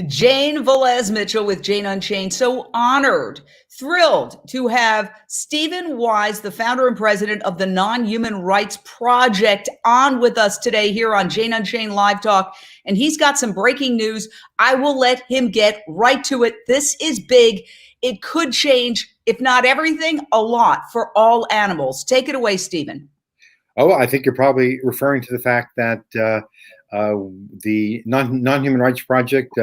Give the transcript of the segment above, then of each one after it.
Jane Velez-Mitchell with JaneUnChained. So honored, thrilled to have Stephen Wise, the founder and president of the Nonhuman Rights Project, on with us today here on JaneUnChained Live Talk. And he's got some breaking news. I will let him get right to it. This is big. It could change, if not everything, a lot for all animals. Take it away, Stephen. Oh, I think you're probably referring to the fact that the Nonhuman Rights Project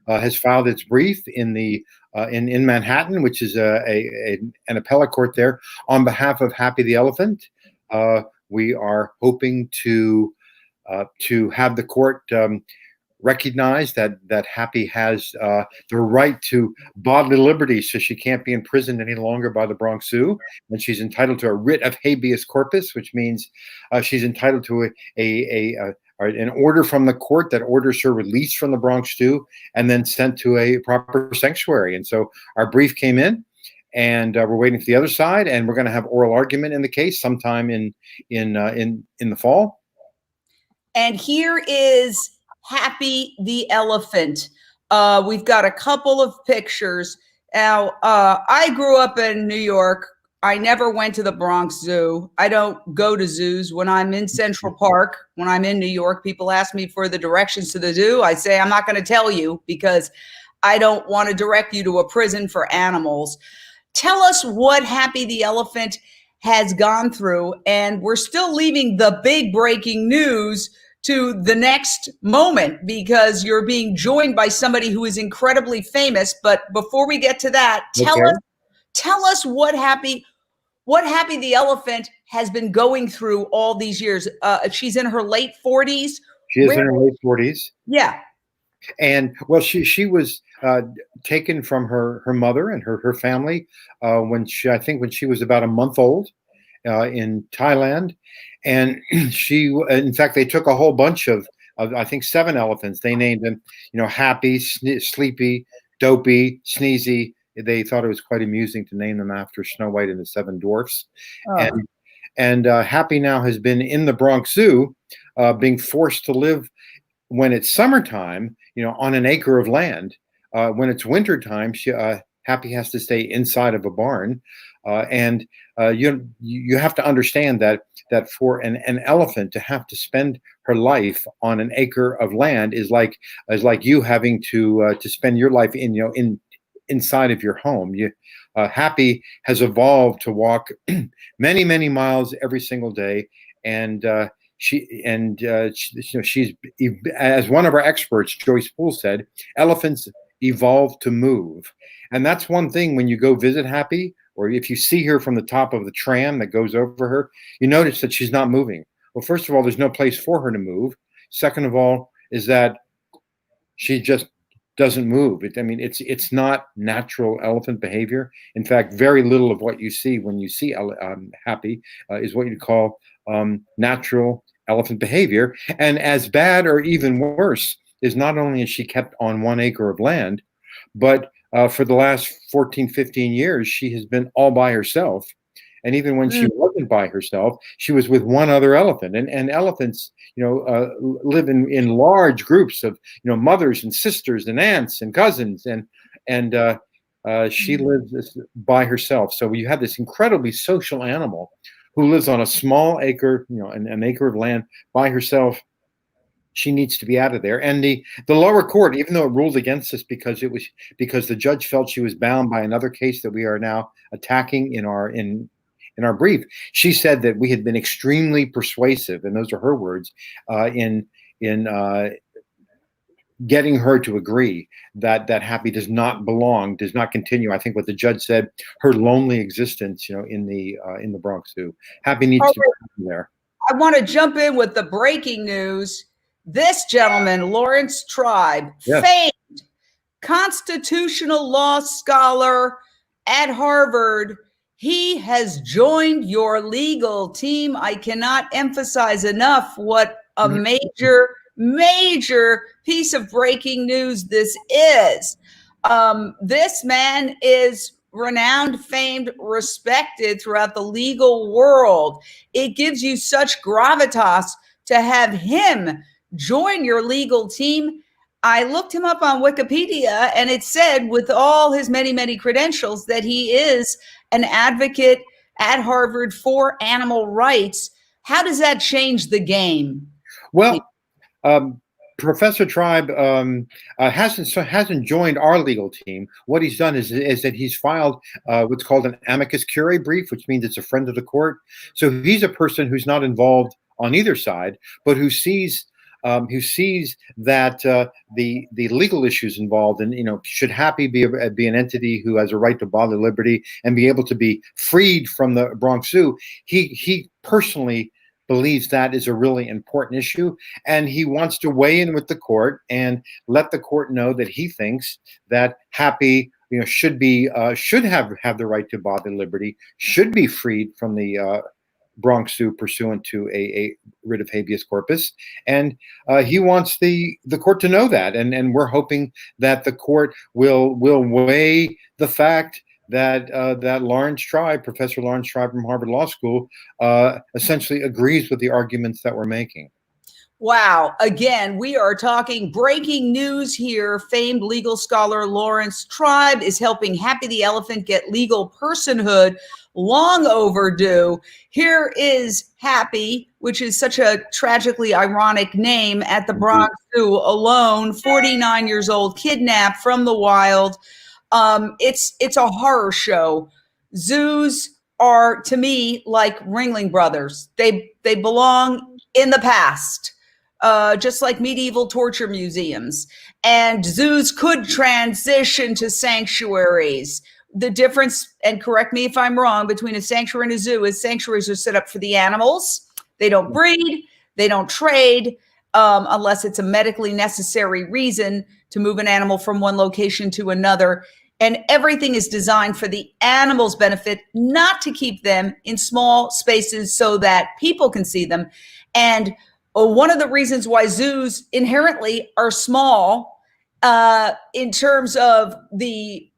has filed its brief in Manhattan, which is an appellate court there, on behalf of Happy the elephant. We are hoping to have the court recognize that Happy has the right to bodily liberty, so she can't be imprisoned any longer by the Bronx Zoo, and she's entitled to a writ of habeas corpus, which means she's entitled to an order from the court that orders her released from the Bronx Zoo and then sent to a proper sanctuary. And so our brief came in, and we're waiting for the other side, and we're going to have oral argument in the case sometime in the fall. And here is Happy the elephant. We've got a couple of pictures. Now, I grew up in New York. I never went to the Bronx Zoo. I don't go to zoos. When I'm in Central Park, when I'm in New York, people ask me for the directions to the zoo. I say, I'm not going to tell you because I don't want to direct you to a prison for animals. Tell us what Happy the elephant has gone through. And we're still leaving the big breaking news to the next moment because you're being joined by somebody who is incredibly famous. But before we get to that, tell us what Happy the elephant has been going through all these years. She's in her late 40s. She is in her late 40s. Yeah. And well, she was taken from her mother and her family when she was about a month old in Thailand. And in fact, they took a whole bunch of I think 7 elephants. They named them, Happy, Sleepy, Dopey, Sneezy. They thought it was quite amusing to name them after Snow White and the 7 Dwarfs. Oh. And Happy now has been in the Bronx Zoo, being forced to live when it's summertime, on an acre of land. When it's wintertime, Happy has to stay inside of a barn. And you have to understand that for an elephant to have to spend her life on an acre of land is like you having to spend your life inside of your home. Happy has evolved to walk many, many miles every single day, and she's, as one of our experts, Joyce Poole, said, elephants evolve to move. And that's one thing when you go visit Happy, or if you see her from the top of the tram that goes over her, you notice that she's not moving. Well, first of all, there's no place for her to move. Second of all, is that she just doesn't move. It's not natural elephant behavior. In fact, very little of what you see when you see Happy is what you'd call natural elephant behavior. And as bad or even worse is not only is she kept on 1 acre of land, but for the last 14, 15 years, she has been all by herself. And even when she wasn't by herself, she was with 1 other elephant. And elephants, live in large groups of, mothers and sisters and aunts and cousins. And she lives by herself. So you have this incredibly social animal who lives on a small acre, an acre of land by herself. She needs to be out of there. And the lower court, even though it ruled against us because the judge felt she was bound by another case that we are now attacking in our brief, she said that we had been extremely persuasive, and those are her words, in getting her to agree that Happy does not continue. I think what the judge said, her lonely existence, in the Bronx Zoo. Happy needs to be there. I want to jump in with the breaking news. This gentleman, Laurence Tribe, yes, famed constitutional law scholar at Harvard, he has joined your legal team. I cannot emphasize enough what a major piece of breaking news this is. This man is renowned, famed, respected throughout the legal world. It gives you such gravitas to have him join your legal team. I looked him up on Wikipedia, and it said, with all his many, many credentials, that he is an advocate at Harvard for animal rights. How does that change the game? Well, Professor Tribe hasn't joined our legal team. What he's done is that he's filed what's called an amicus curiae brief, which means it's a friend of the court. So he's a person who's not involved on either side, but who sees that the legal issues involved, and should Happy be an entity who has a right to bodily liberty and be able to be freed from the Bronx Zoo. He personally believes that is a really important issue, and he wants to weigh in with the court and let the court know that he thinks that Happy should have the right to bodily liberty, should be freed from the Bronx Zoo pursuant to a writ of habeas corpus, and he wants the court to know that, and we're hoping that the court will weigh the fact that Professor Laurence Tribe from Harvard Law School, essentially agrees with the arguments that we're making. Wow. Again, we are talking breaking news here. Famed legal scholar Laurence Tribe is helping Happy the Elephant get legal personhood. Long overdue. Here is Happy, which is such a tragically ironic name, at the Bronx Zoo, alone, 49 years old, kidnapped from the wild. It's a horror show. Zoos are, to me, like Ringling Brothers. They belong in the past, just like medieval torture museums. And zoos could transition to sanctuaries. The difference, and correct me if I'm wrong, between a sanctuary and a zoo is sanctuaries are set up for the animals. They don't breed, they don't trade, unless it's a medically necessary reason to move an animal from one location to another. And everything is designed for the animal's benefit, not to keep them in small spaces so that people can see them. And one of the reasons why zoos inherently are small in terms of the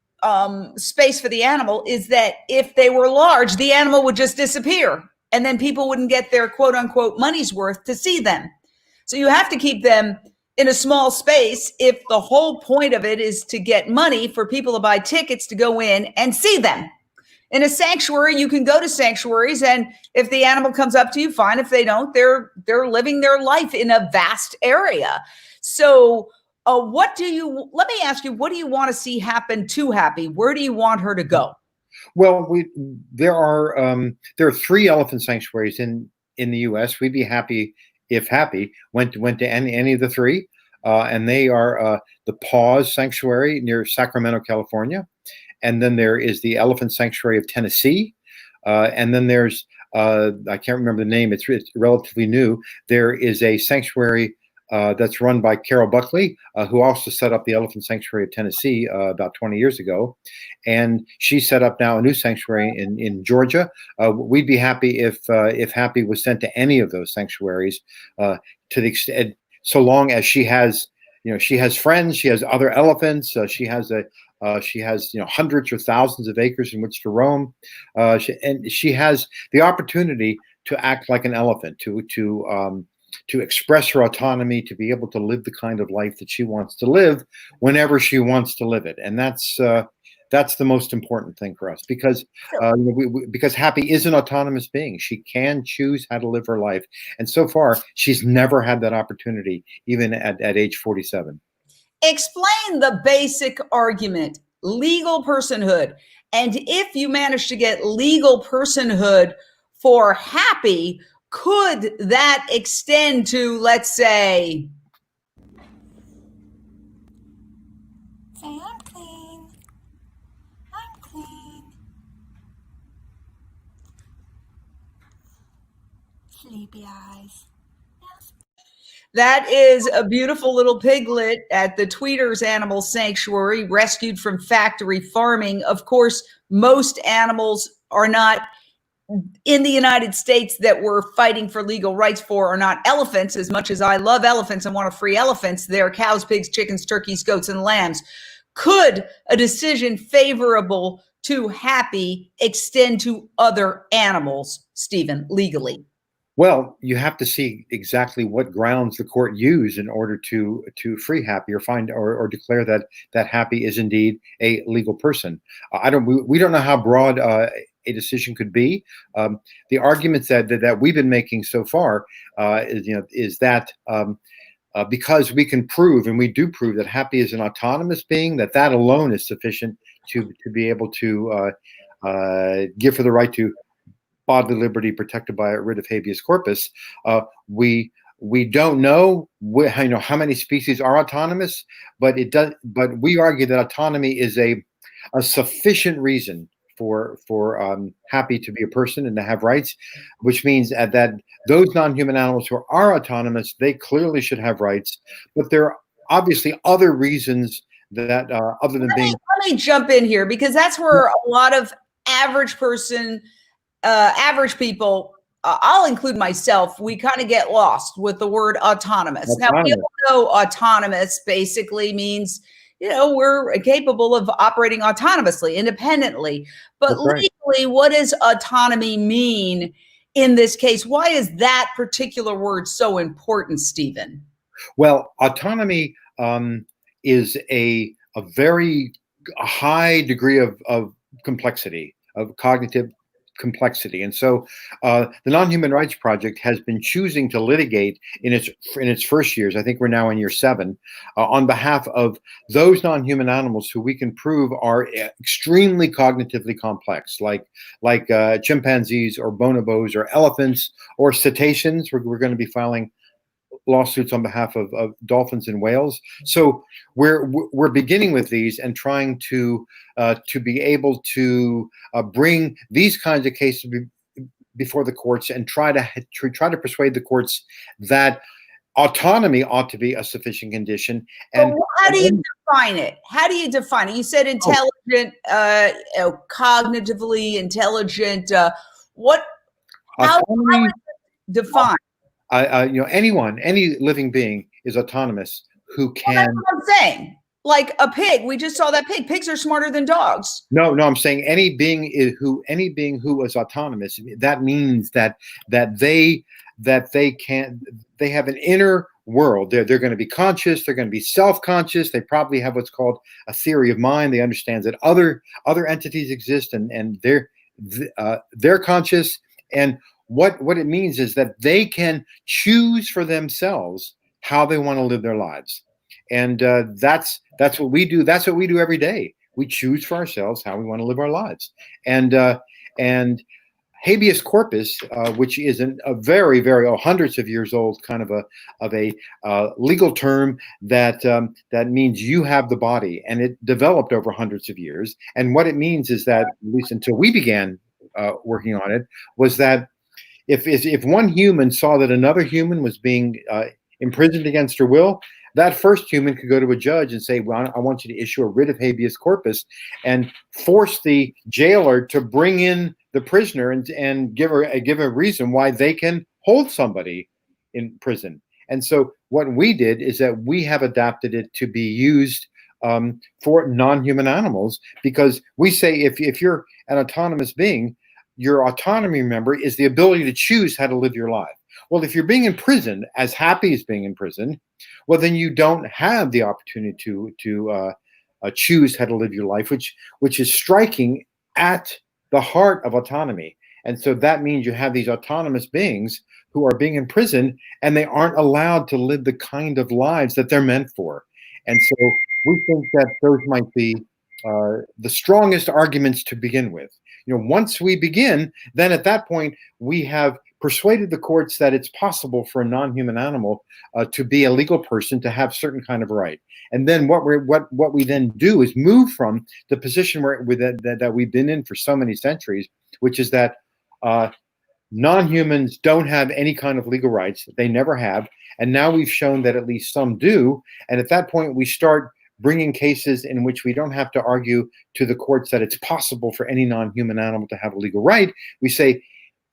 space for the animal is that if they were large, the animal would just disappear, and then people wouldn't get their quote unquote money's worth to see them. So you have to keep them in a small space if the whole point of it is to get money for people to buy tickets to go in and see them. In a sanctuary, you can go to sanctuaries, and if the animal comes up to you, fine. If they don't, they're living their life in a vast area. So let me ask you, what do you want to see happen to Happy? Where do you want her to go? Well, there are 3 elephant sanctuaries in the U.S. We'd be happy if Happy went to any of the 3, and they are the Paws Sanctuary near Sacramento, California, and then there is the Elephant Sanctuary of Tennessee, and then there's I can't remember the name. It's relatively new. There is a sanctuary that's run by Carol Buckley, who also set up the Elephant Sanctuary of Tennessee about 20 years ago. And she set up now a new sanctuary in Georgia. We'd be happy if Happy was sent to any of those sanctuaries, to the extent, so long as she has friends, she has other elephants, she has hundreds or thousands of acres in which to roam, and she has the opportunity to act like an elephant, to express her autonomy, to be able to live the kind of life that she wants to live whenever she wants to live it. And that's the most important thing for us, because because Happy is an autonomous being. She can choose how to live her life. And so far, she's never had that opportunity, even at age 47. Explain the basic argument, legal personhood. And if you manage to get legal personhood for Happy, could that extend to, let's say I'm clean. I'm clean. Sleepy eyes. That is a beautiful little piglet at the Tweeters Animal Sanctuary, rescued from factory farming. Of course, most animals are not in the United States that we're fighting for legal rights for are not elephants. As much as I love elephants and want to free elephants, they're cows, pigs, chickens, turkeys, goats, and lambs. Could a decision favorable to Happy extend to other animals, Stephen, legally? Well, you have to see exactly what grounds the court used in order to free Happy or find or declare that Happy is indeed a legal person. We don't know how broad a decision could be. The arguments that we've been making so far is that because we can prove, and we do prove, that Happy is an autonomous being, that alone is sufficient to be able to give her the right to bodily liberty protected by a writ of habeas corpus. We don't know how many species are autonomous, but we argue that autonomy is a sufficient reason for Happy to be a person and to have rights, which means that those non-human animals who are autonomous, they clearly should have rights. But there are obviously other reasons that other than being. Let me jump in here, because that's where a lot of average people, I'll include myself, we kind of get lost with the word autonomous. Now, we all know autonomous basically means, we're capable of operating autonomously, independently. But legally, what does autonomy mean in this case? Why is that particular word so important, Stephen? Well, autonomy is a very high degree of complexity, of cognitive complexity. And so the Nonhuman Rights Project has been choosing to litigate in its first years, I think we're now in year 7, on behalf of those non-human animals who we can prove are extremely cognitively complex, like chimpanzees or bonobos or elephants or cetaceans. We're going to be filing lawsuits on behalf of dolphins and whales. So we're beginning with these and trying to be able to bring these kinds of cases before the courts and try to persuade the courts that autonomy ought to be a sufficient condition. And how do you define it? How do you define it? You said intelligent, cognitively intelligent. How is it defined? Any living being is autonomous who can. Well, that's what I'm saying. Like a pig, we just saw that pig. Pigs are smarter than dogs. No, I'm saying any being who is autonomous. That means that they have an inner world. They're going to be conscious. They're going to be self-conscious. They probably have what's called a theory of mind. They understand that other entities exist and they're conscious. And what it means is that they can choose for themselves how they want to live their lives. And that's what we do. That's what we do every day. We choose for ourselves how we want to live our lives. And habeas corpus, which is a very, very hundreds of years old kind of a legal term that means you have the body, and it developed over hundreds of years. And what it means is that, at least until we began working on it, was that if one human saw that another human was being imprisoned against her will, that first human could go to a judge and say, well, I want you to issue a writ of habeas corpus and force the jailer to bring in the prisoner and give a reason why they can hold somebody in prison. And so what we did is that we have adapted it to be used for non-human animals, because we say if you're an autonomous being, your autonomy, remember, is the ability to choose how to live your life. Well, if you're being imprisoned, as Happy is being imprisoned, well, then you don't have the opportunity to choose how to live your life, which is striking at the heart of autonomy. And so that means you have these autonomous beings who are being imprisoned, and they aren't allowed to live the kind of lives that they're meant for. And so we think that those might be the strongest arguments to begin with. Once we begin, then at that point, we have persuaded the courts that it's possible for a non-human animal to be a legal person, to have certain kind of right. And then what we then do is move from the position that we've been in for so many centuries, which is that non-humans don't have any kind of legal rights. They never have. And now we've shown that at least some do. And at that point, we start bringing cases in which we don't have to argue to the courts that it's possible for any non-human animal to have a legal right. We say,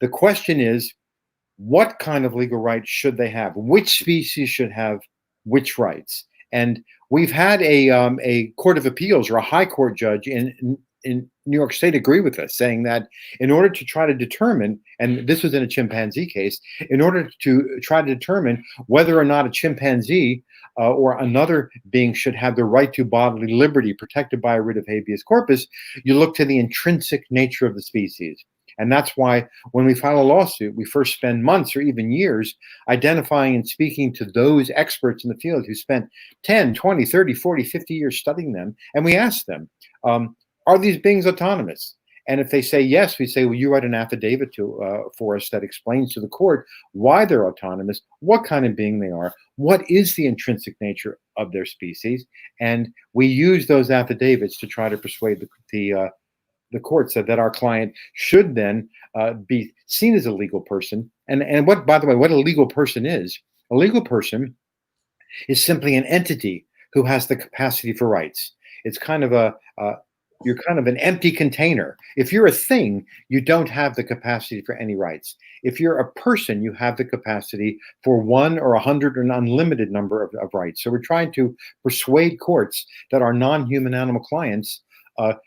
the question is, what kind of legal rights should they have? Which species should have which rights? And we've had a court of appeals or a high court judge in in New York State agree with us, saying that in order to try to determine, and this was in a chimpanzee case, in order to try to determine whether or not a chimpanzee or another being should have the right to bodily liberty protected by a writ of habeas corpus, you look to the intrinsic nature of the species. And that's why when we file a lawsuit, we first spend months or even years identifying and speaking to those experts in the field who spent 10, 20, 30, 40, 50 years studying them. And we ask them, are these beings autonomous? And if they say yes, we say, well, you write an affidavit for us that explains to the court why they're autonomous, what kind of being they are, what is the intrinsic nature of their species. And we use those affidavits to try to persuade the court said that our client should then be seen as a legal person. And what, by the way, what a legal person is simply an entity who has the capacity for rights. It's kind of you're kind of an empty container. If you're a thing, you don't have the capacity for any rights. If you're a person, you have the capacity for 1 or 100 or an unlimited number of rights. So we're trying to persuade courts that our non-human animal clients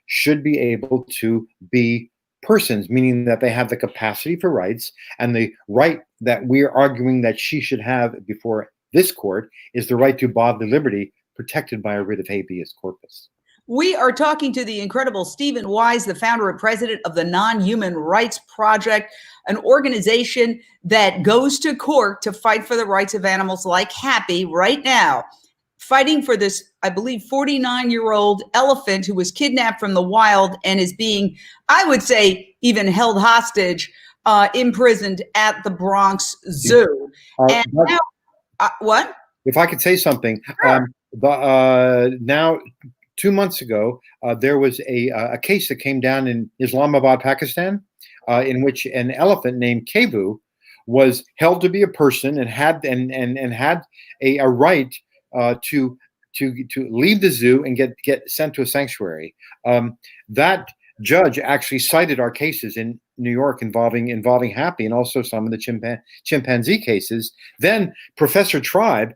should be able to be persons, meaning that they have the capacity for rights, and the right that we're arguing that she should have before this court is the right to bodily liberty protected by a writ of habeas corpus. We are talking to the incredible Stephen Wise, the founder and president of the Nonhuman Rights Project, an organization that goes to court to fight for the rights of animals like Happy right now, fighting for this, I believe, 49-year-old elephant who was kidnapped from the wild and is being, I would say, even held hostage, imprisoned at the Bronx Zoo. And now, what? If I could say something, Sure. Now 2 months ago, there was a case that came down in Islamabad, Pakistan, in which an elephant named Kevu was held to be a person and had a right to leave the zoo and get sent to a sanctuary. That judge actually cited our cases in New York involving Happy and also some of the chimpanzee cases. Then Professor Tribe,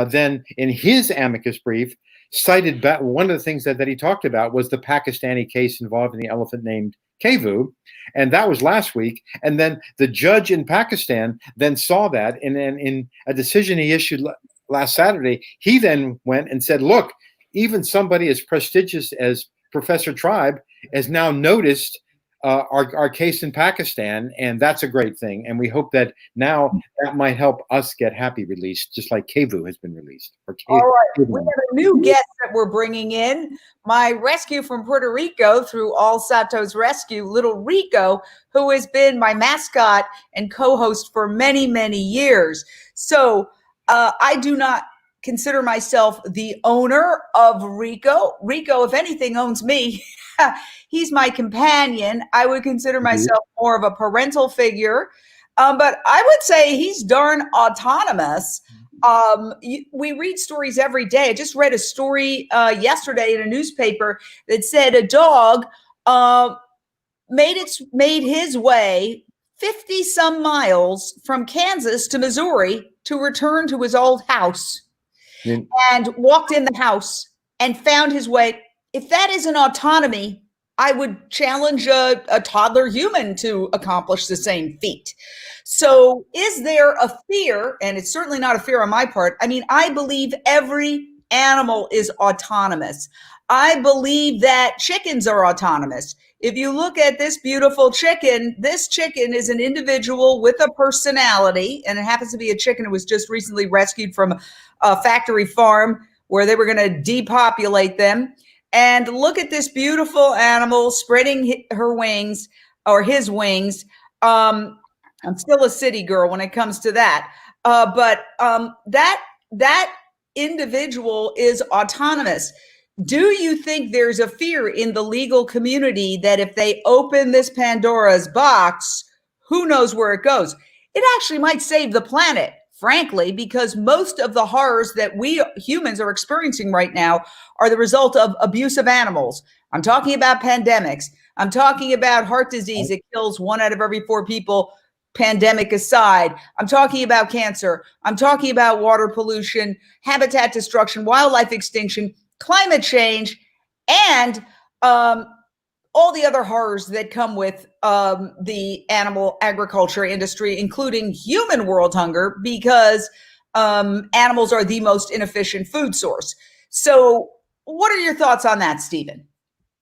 then in his amicus brief, cited one of the things that he talked about was the Pakistani case involving the elephant named Kevu, and that was last week. And then the judge in Pakistan then saw that, and then in a decision he issued last Saturday, he then went and said, look, even somebody as prestigious as Professor Tribe has now noticed our case in Pakistan, and that's a great thing. And we hope that now that might help us get Happy released, just like Kevu has been released. All right, we have a new guest that we're bringing in. My rescue from Puerto Rico through All Sato's Rescue, little Rico, who has been my mascot and co-host for many, many years. So I do not consider myself the owner of Rico. Rico, if anything, owns me. He's my companion. I would consider myself more of a parental figure, but I would say he's darn autonomous. We read stories every day. I just read a story yesterday in a newspaper that said a dog made his way 50 some miles from Kansas to Missouri to return to his old house, and walked in the house and found his way. If that isn't autonomy, I would challenge a toddler human to accomplish the same feat. So is there a fear? And it's certainly not a fear on my part. I mean, I believe every animal is autonomous. I believe that chickens are autonomous. If you look at this beautiful chicken, this chicken is an individual with a personality, and it happens to be a chicken who was just recently rescued from a factory farm where they were going to depopulate them. And look at this beautiful animal spreading her wings, or his wings. I'm still a city girl when it comes to that. But that individual is autonomous. Do you think there's a fear in the legal community that if they open this Pandora's box, who knows where it goes? It actually might save the planet, frankly, because most of the horrors that we humans are experiencing right now are the result of abuse of animals. I'm talking about pandemics. I'm talking about heart disease that kills 1 out of every 4 people, pandemic aside. I'm talking about cancer. I'm talking about water pollution, habitat destruction, wildlife extinction, climate change, and all the other horrors that come with the animal agriculture industry, including human world hunger, because animals are the most inefficient food source. So what are your thoughts on that, Stephen?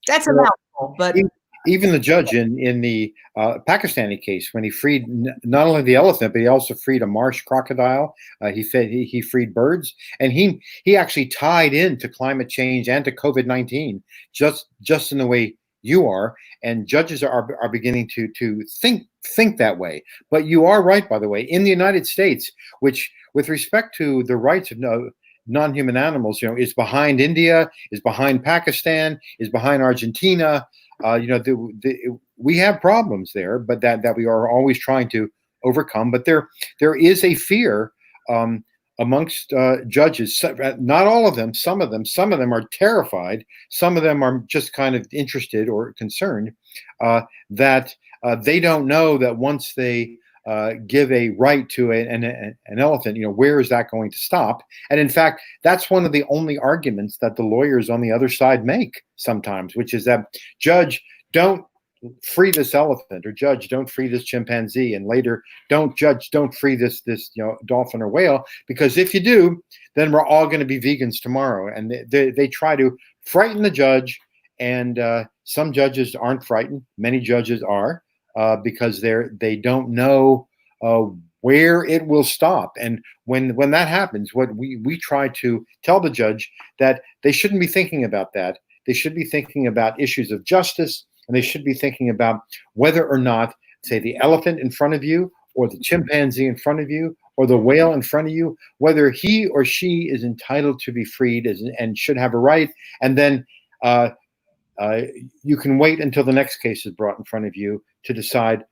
That's a mouthful, but even the judge in the Pakistani case, when he freed not only the elephant, but he also freed a marsh crocodile. He freed birds, and he actually tied into climate change and to COVID-19 just in the way you are. And judges are beginning to think that way. But you are right, by the way, in the United States, which with respect to the rights of non-human animals, is behind India, is behind Pakistan, is behind Argentina. We have problems there, but that we are always trying to overcome. But there is a fear amongst judges. Not all of them. Some of them are terrified. Some of them are just kind of interested or concerned that they don't know that once they give a right to an elephant, where is that going to stop? And in fact, that's one of the only arguments that the lawyers on the other side make sometimes, which is that, judge, don't free this elephant, or judge, don't free this chimpanzee, and later, don't free this dolphin or whale, because if you do, then we're all going to be vegans tomorrow. And they try to frighten the judge, and some judges aren't frightened. Many judges are. Because they don't know where it will stop. And when that happens, what we try to tell the judge that they shouldn't be thinking about that. They should be thinking about issues of justice, and they should be thinking about whether or not, say, the elephant in front of you, or the chimpanzee in front of you, or the whale in front of you, whether he or she is entitled to be freed and should have a right. And then you can wait until the next case is brought in front of you to decide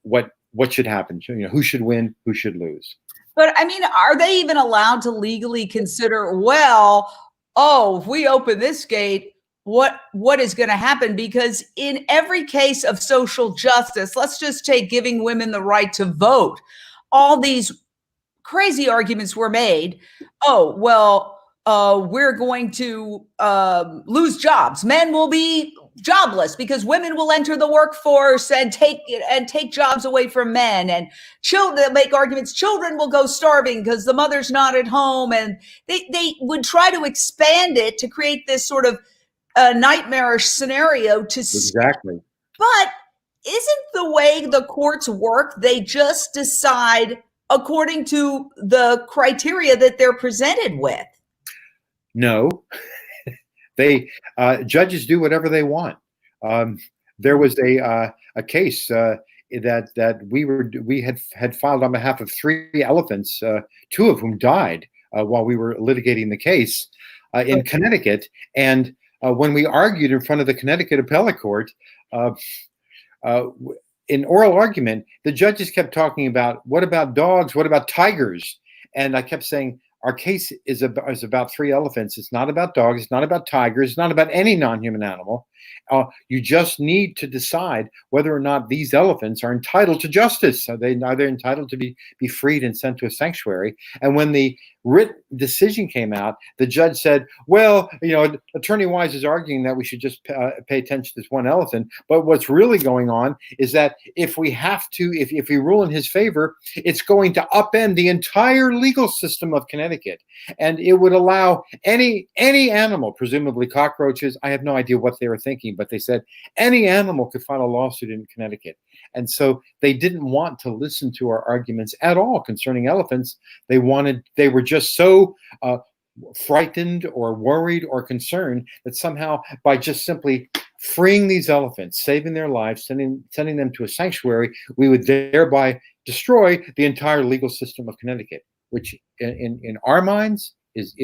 what should happen. Who should win, who should lose. But I mean, are they even allowed to legally consider, well, if we open this gate, what is going to happen? Because in every case of social justice, let's just take giving women the right to vote, all these crazy arguments were made. We're going to lose jobs. Men will be jobless because women will enter the workforce and take jobs away from men. And children make arguments. Children will go starving because the mother's not at home. And they would try to expand it to create this sort of nightmarish scenario. Exactly. But isn't the way the courts work? They just decide according to the criteria that they're presented with. No, judges do whatever they want. There was a case that we had filed on behalf of 3 elephants, 2 of whom died while we were litigating the case in Connecticut. And when we argued in front of the Connecticut appellate court, in oral argument, the judges kept talking about, what about dogs? What about tigers? And I kept saying, our case is about 3 elephants. It's not about dogs. It's not about tigers. It's not about any non-human animal. You just need to decide whether or not these elephants are entitled to justice. Are they entitled to be freed and sent to a sanctuary? And when the written decision came out, the judge said, well, Attorney Wise is arguing that we should just pay attention to this one elephant. But what's really going on is that if we rule in his favor, it's going to upend the entire legal system of Connecticut. And it would allow any animal, presumably cockroaches, I have no idea what they were thinking, but they said any animal could file a lawsuit in Connecticut. And so they didn't want to listen to our arguments at all concerning elephants. They were just so frightened or worried or concerned that somehow by just simply freeing these elephants, saving their lives, sending them to a sanctuary, we would thereby destroy the entire legal system of Connecticut, which in our minds is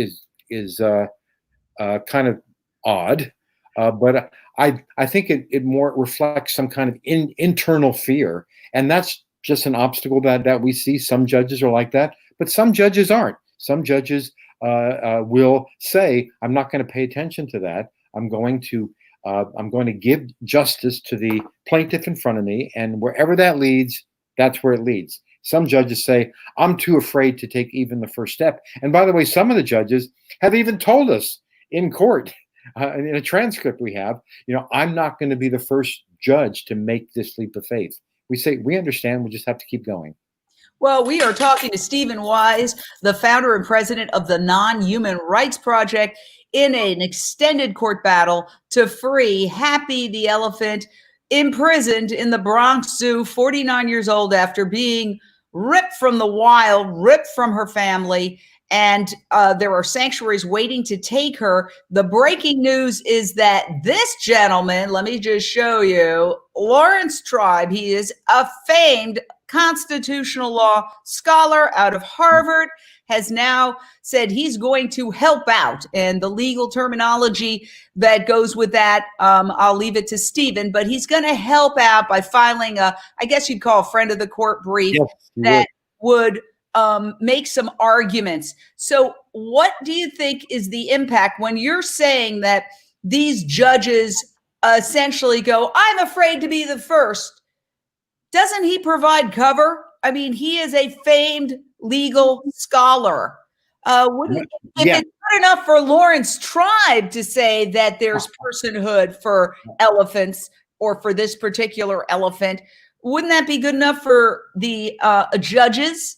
kind of odd. But I think it more reflects some kind of internal fear. And that's just an obstacle that we see. Some judges are like that, but some judges aren't. Some judges will say, I'm not going to pay attention to that. I'm going to give justice to the plaintiff in front of me, and wherever that leads, that's where it leads. Some judges say, I'm too afraid to take even the first step. And by the way, some of the judges have even told us in court, in a transcript we have, I'm not going to be the first judge to make this leap of faith. We say, we understand, we just have to keep going. Well, we are talking to Stephen Wise, the founder and president of the Nonhuman Rights Project, in an extended court battle to free Happy the elephant, imprisoned in the Bronx Zoo, 49 years old, after being ripped from the wild, ripped from her family. And there are sanctuaries waiting to take her. The breaking news is that this gentleman, let me just show you, Laurence Tribe, he is a famed constitutional law scholar out of Harvard, has now said he's going to help out. And the legal terminology that goes with that, I'll leave it to Stephen, but he's going to help out by filing I guess you'd call a friend of the court brief that would make some arguments. So what do you think is the impact when you're saying that these judges essentially go, I'm afraid to be the first? Doesn't he provide cover? I mean, he is a famed legal scholar. If it's not enough for Laurence Tribe to say that there's personhood for elephants or for this particular elephant, wouldn't that be good enough for the judges?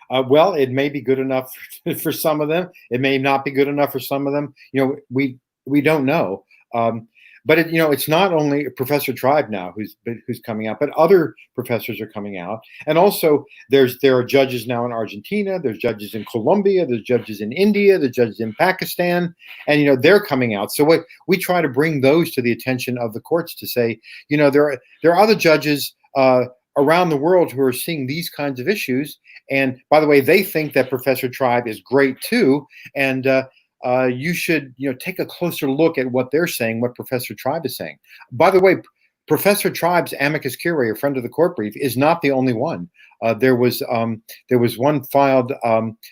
Well, it may be good enough for some of them. It may not be good enough for some of them. We don't know. But it's not only Professor Tribe now who's coming out, but other professors are coming out. And also there are judges now in Argentina, there's judges in Colombia, there's judges in India, there's judges in Pakistan, and they're coming out. So what we try to bring those to the attention of the courts to say, there are other judges around the world who are seeing these kinds of issues. And by the way, they think that Professor Tribe is great too. And you should, take a closer look at what they're saying, what Professor Tribe is saying. By the way, Professor Tribe's amicus curiae, or friend of the court brief, is not the only one. There was one filed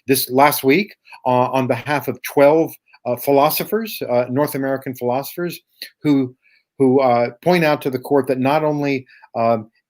this last week on behalf of 12 philosophers, North American philosophers, who point out to the court that not only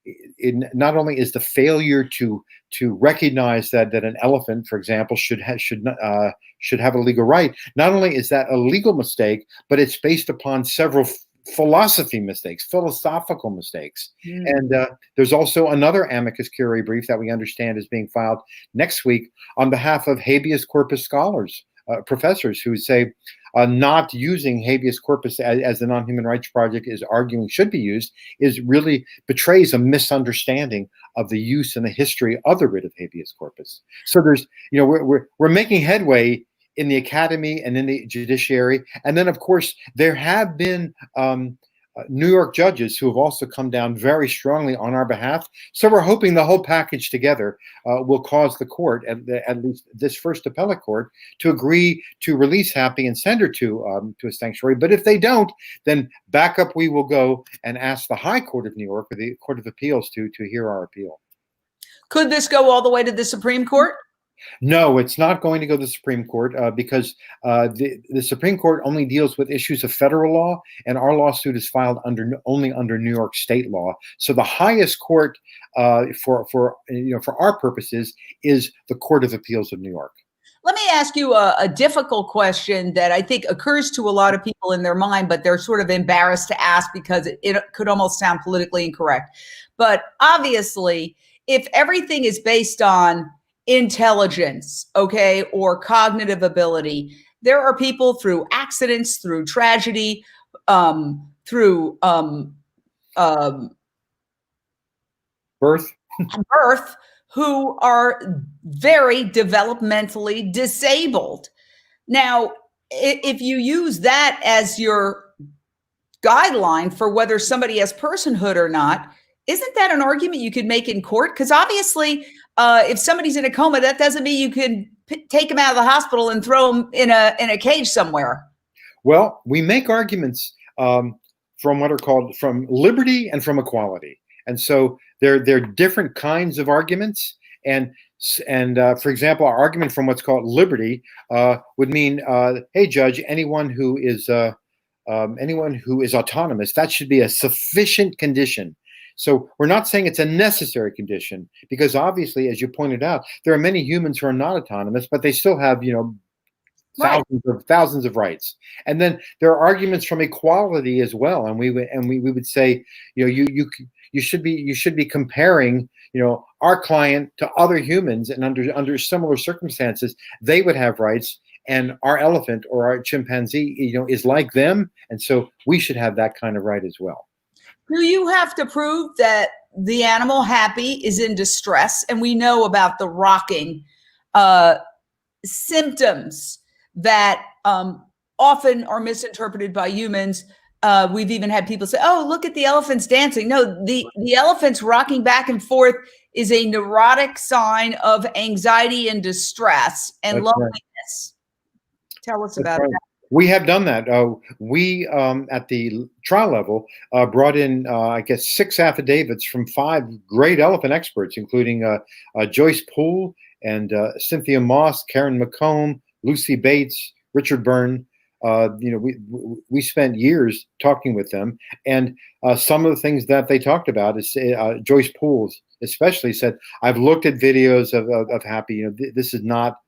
is the failure to recognize that an elephant, for example, should have a legal right. Not only is that a legal mistake, but it's based upon several philosophical mistakes. And there's also another amicus curiae brief that we understand is being filed next week on behalf of habeas corpus scholars, professors who say not using habeas corpus as the Nonhuman Rights Project is arguing should be used is really betrays a misunderstanding of the use and the history of the writ of habeas corpus. So there's, we're making headway in the academy and in the judiciary. And then, of course, there have been New York judges who have also come down very strongly on our behalf. So we're hoping the whole package together will cause the court, at least this first appellate court, to agree to release Happy and send her to a sanctuary. But if they don't, then back up we will go and ask the High Court of New York, or the Court of Appeals, to hear our appeal. Could this go all the way to the Supreme Court? No, it's not going to go to the Supreme Court because the Supreme Court only deals with issues of federal law, and our lawsuit is filed only under New York state law. So the highest court for our purposes is the Court of Appeals of New York. Let me ask you a difficult question that I think occurs to a lot of people in their mind, but they're sort of embarrassed to ask because it could almost sound politically incorrect. But obviously, if everything is based on intelligence, okay, or cognitive ability, there are people through accidents, through tragedy, through birth, who are very developmentally disabled. Now, if you use that as your guideline for whether somebody has personhood or not, isn't that an argument you could make in court? Because obviously, if somebody's in a coma, that doesn't mean you can take them out of the hospital and throw them in a cage somewhere. Well, we make arguments from what are called from liberty and from equality, and so they're different kinds of arguments. And for example, our argument from what's called liberty would mean, hey, judge, anyone who is autonomous, that should be a sufficient condition. So we're not saying it's a necessary condition, because obviously, as you pointed out, there are many humans who are not autonomous, but they still have, Right. thousands of rights. And then there are arguments from equality as well. And we would say, you should be comparing, our client to other humans, and under similar circumstances, they would have rights, and our elephant or our chimpanzee, is like them, and so we should have that kind of right as well. Do you have to prove that the animal happy is in distress? And we know about the rocking symptoms that often are misinterpreted by humans. We've even had people say, "Oh, look at the elephants dancing." No, the elephants rocking back and forth is a neurotic sign of anxiety and distress and loneliness. Right. Tell us about that. We have done that. We, at the trial level, brought in, 6 affidavits from 5 great elephant experts, including Joyce Poole and Cynthia Moss, Karen McComb, Lucy Bates, Richard Byrne. We spent years talking with them, and some of the things that they talked about is Joyce Poole especially said, "I've looked at videos of Happy. This is not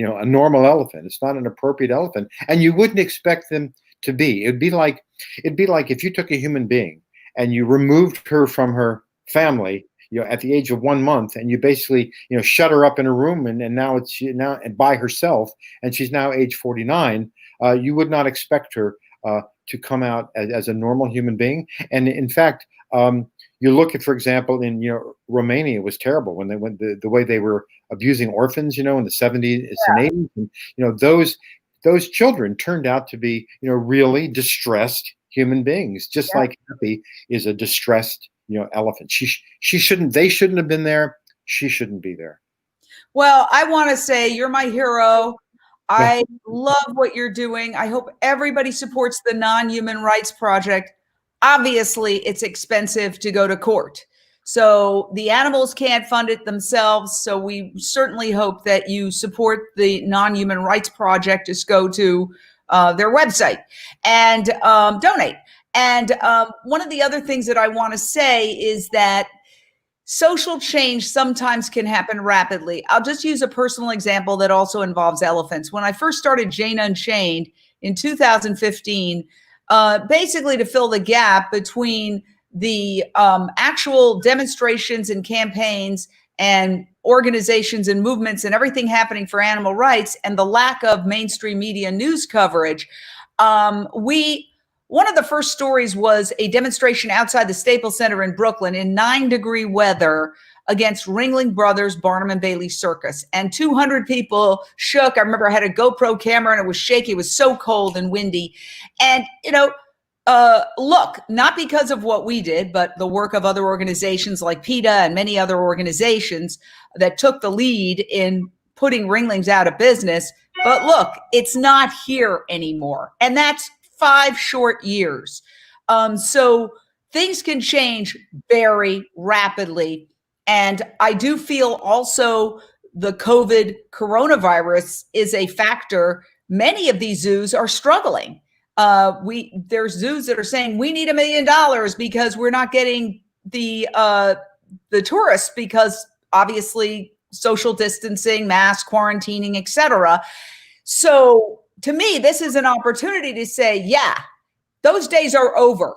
a normal elephant. It's not an appropriate elephant, and you wouldn't expect them to be. It'd be like if you took a human being and you removed her from her family, at the age of 1 month, and you basically, shut her up in a room, and now now by herself, and she's now age 49. You would not expect her to come out as a normal human being. And in fact, you look at, for example, in Romania, was terrible when the way they were abusing orphans, in the 70s and 80s, and those children turned out to be really distressed human beings, just like Happy is a distressed elephant. They shouldn't have been there. She shouldn't be there. Well, I want to say you're my hero. I love what you're doing. I hope everybody supports the Non-Human Rights Project. Obviously, it's expensive to go to court. So the animals can't fund it themselves. So we certainly hope that you support the Non-Human Rights Project. Just go to their website and donate. And one of the other things that I want to say is that social change sometimes can happen rapidly. I'll just use a personal example that also involves elephants. When I first started JaneUnChained in 2015, basically to fill the gap between the actual demonstrations and campaigns and organizations and movements and everything happening for animal rights and the lack of mainstream media news coverage, one of the first stories was a demonstration outside the Staples Center in Brooklyn in 9-degree weather against Ringling Brothers Barnum and Bailey Circus. And 200 people shook. I remember I had a GoPro camera and it was shaky. It was so cold and windy. And, look, not because of what we did, but the work of other organizations like PETA and many other organizations that took the lead in putting Ringlings out of business. But look, it's not here anymore. And that's 5 short years. So things can change very rapidly. And I do feel also the COVID coronavirus is a factor. Many of these zoos are struggling. There's zoos that are saying we need $1 million because we're not getting the tourists because obviously social distancing, mask, quarantining, etc. So to me, this is an opportunity to say, yeah, those days are over.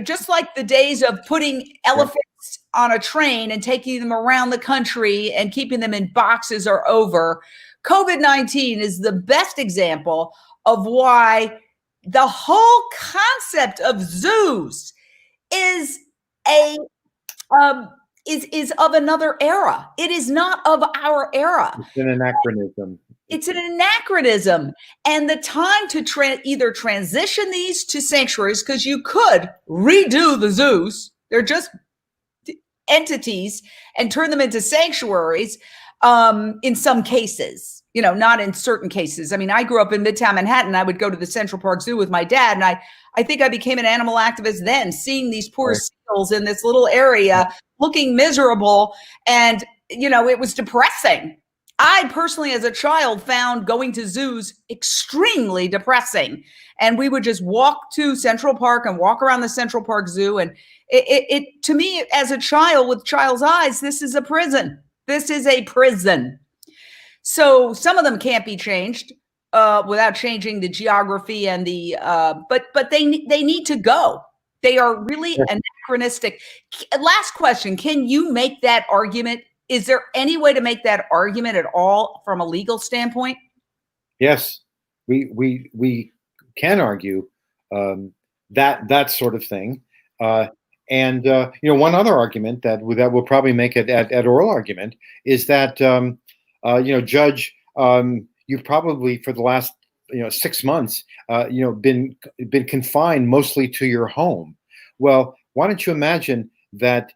Just like the days of putting elephants on a train and taking them around the country and keeping them in boxes are over. COVID-19 is the best example of why the whole concept of zoos is is of another era. It is not of our era. It's an anachronism. It's an anachronism. And the time to either transition these to sanctuaries, because you could redo the zoos, they're just entities, and turn them into sanctuaries in some cases, not in certain cases. I mean, I grew up in Midtown Manhattan. I would go to the Central Park Zoo with my dad, and I think I became an animal activist then, seeing these poor seals in this little area looking miserable. And, it was depressing. I personally, as a child, found going to zoos extremely depressing. And we would just walk to Central Park and walk around the Central Park Zoo. And it to me, as a child with child's eyes, this is a prison. This is a prison. So some of them can't be changed without changing the geography and the. But they need to go. They are really anachronistic. Last question: can you make that argument? Is there any way to make that argument at all from a legal standpoint? Yes, we can argue that sort of thing. And one other argument that will probably make it at oral argument is that Judge, you've probably for the last 6 months been confined mostly to your home. Well, why don't you imagine that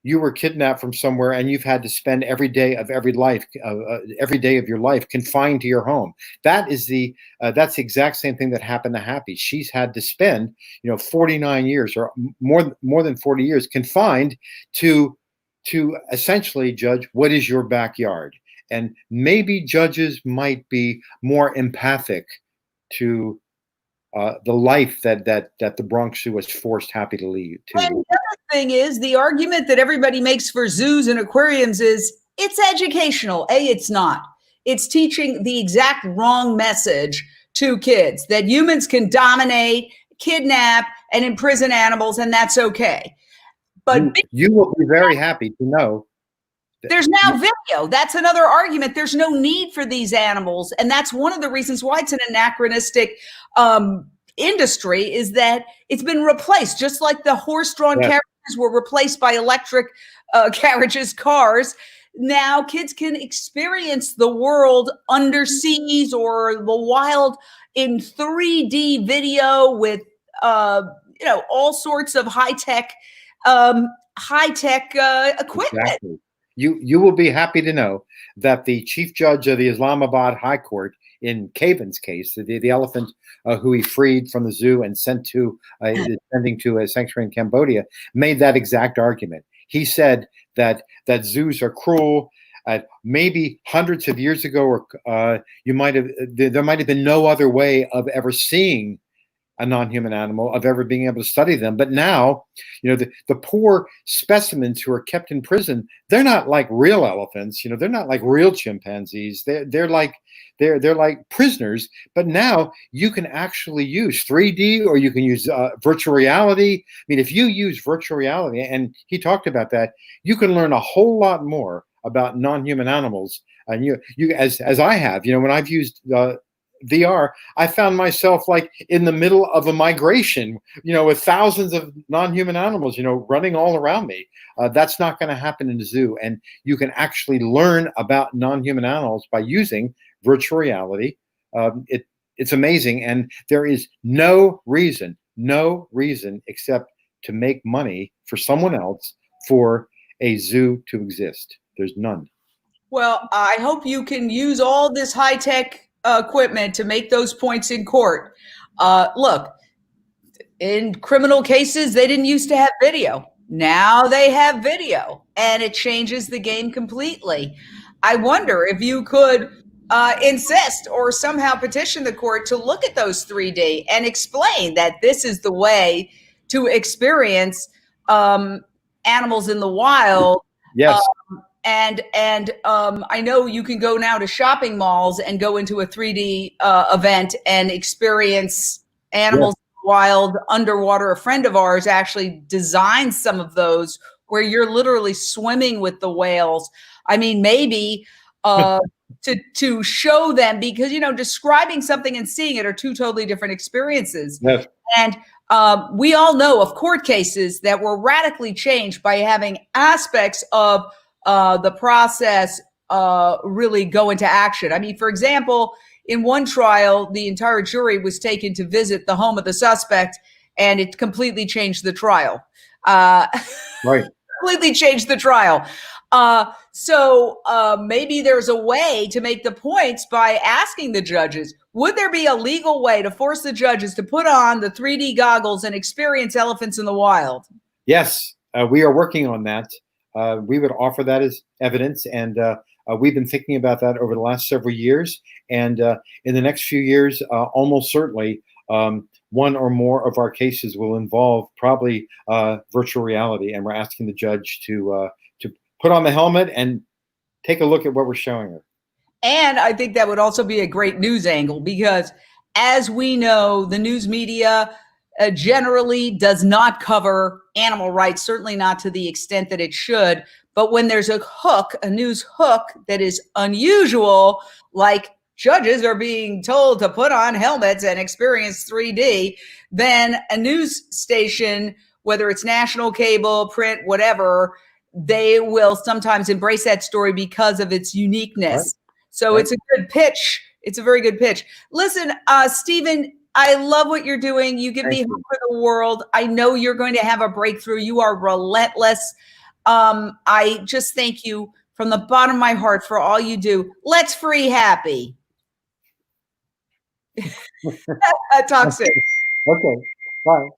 you were kidnapped from somewhere and you've had to spend every day of your life confined to your home. That's the exact same thing that happened to Happy. She's had to spend 49 years or more than 40 years confined to essentially, Judge, what is your backyard? And maybe judges might be more empathic to the life that the Bronx Zoo was forced Happy to lead. And the other thing is, the argument that everybody makes for zoos and aquariums is it's educational. It's not. It's teaching the exact wrong message to kids that humans can dominate, kidnap, and imprison animals, and that's okay. But you will be very happy to know there's now video. That's another argument. There's no need for these animals. And that's one of the reasons why it's an anachronistic industry, is that it's been replaced, just like the horse-drawn carriages were replaced by electric carriages, cars. Now kids can experience the world underseas or the wild in 3D video with all sorts of high-tech equipment. Exactly. You will be happy to know that the chief judge of the Islamabad High Court in Caven's case, the elephant who he freed from the zoo and sending to a sanctuary in Cambodia, made that exact argument. He said that zoos are cruel. Maybe hundreds of years ago, or there might have been no other way of ever seeing a non-human animal, of ever being able to study them. But now, the poor specimens who are kept in prison, they're not like real elephants. They're not like real chimpanzees. They're like prisoners. But now you can actually use 3D, or you can use virtual reality. I mean, if you use virtual reality, and he talked about that, you can learn a whole lot more about non-human animals. And you as I have, when I've used VR, I found myself like in the middle of a migration, with thousands of non-human animals, running all around me. That's not going to happen in a zoo. And you can actually learn about non-human animals by using virtual reality. It's amazing. And there is no reason except to make money for someone else for a zoo to exist. There's none. Well, I hope you can use all this high-tech equipment to make those points in court. Look, in criminal cases, they didn't used to have video. Now they have video, and it changes the game completely. I wonder if you could insist or somehow petition the court to look at those 3D and explain that this is the way to experience animals in the wild. Yes. And I know you can go now to shopping malls and go into a 3D event and experience animals in the wild underwater. A friend of ours actually designed some of those where you're literally swimming with the whales. I mean, maybe to show them, because describing something and seeing it are two totally different experiences. Yes. And we all know of court cases that were radically changed by having aspects of the process really go into action. I mean, for example, in one trial, the entire jury was taken to visit the home of the suspect, and it completely changed the trial. Right. Completely changed the trial. So maybe there's a way to make the points by asking the judges, would there be a legal way to force the judges to put on the 3D goggles and experience elephants in the wild? Yes, we are working on that. We would offer that as evidence, and we've been thinking about that over the last several years. And in the next few years, almost certainly, one or more of our cases will involve probably virtual reality, and we're asking the judge to put on the helmet and take a look at what we're showing her. And I think that would also be a great news angle because, as we know, the news media generally does not cover animal rights, certainly not to the extent that it should. But when there's a hook, a news hook that is unusual, like judges are being told to put on helmets and experience 3D, then a news station, whether it's national, cable, print, whatever, they will sometimes embrace that story because of its uniqueness. Right. So Right. it's a good pitch. It's a very good pitch. Listen, Stephen, I love what you're doing. You give Thank me you. hope for the world. I know you're going to have a breakthrough. You are relentless. I just thank you from the bottom of my heart for all you do. Let's free Happy. Talk soon. Okay. Bye.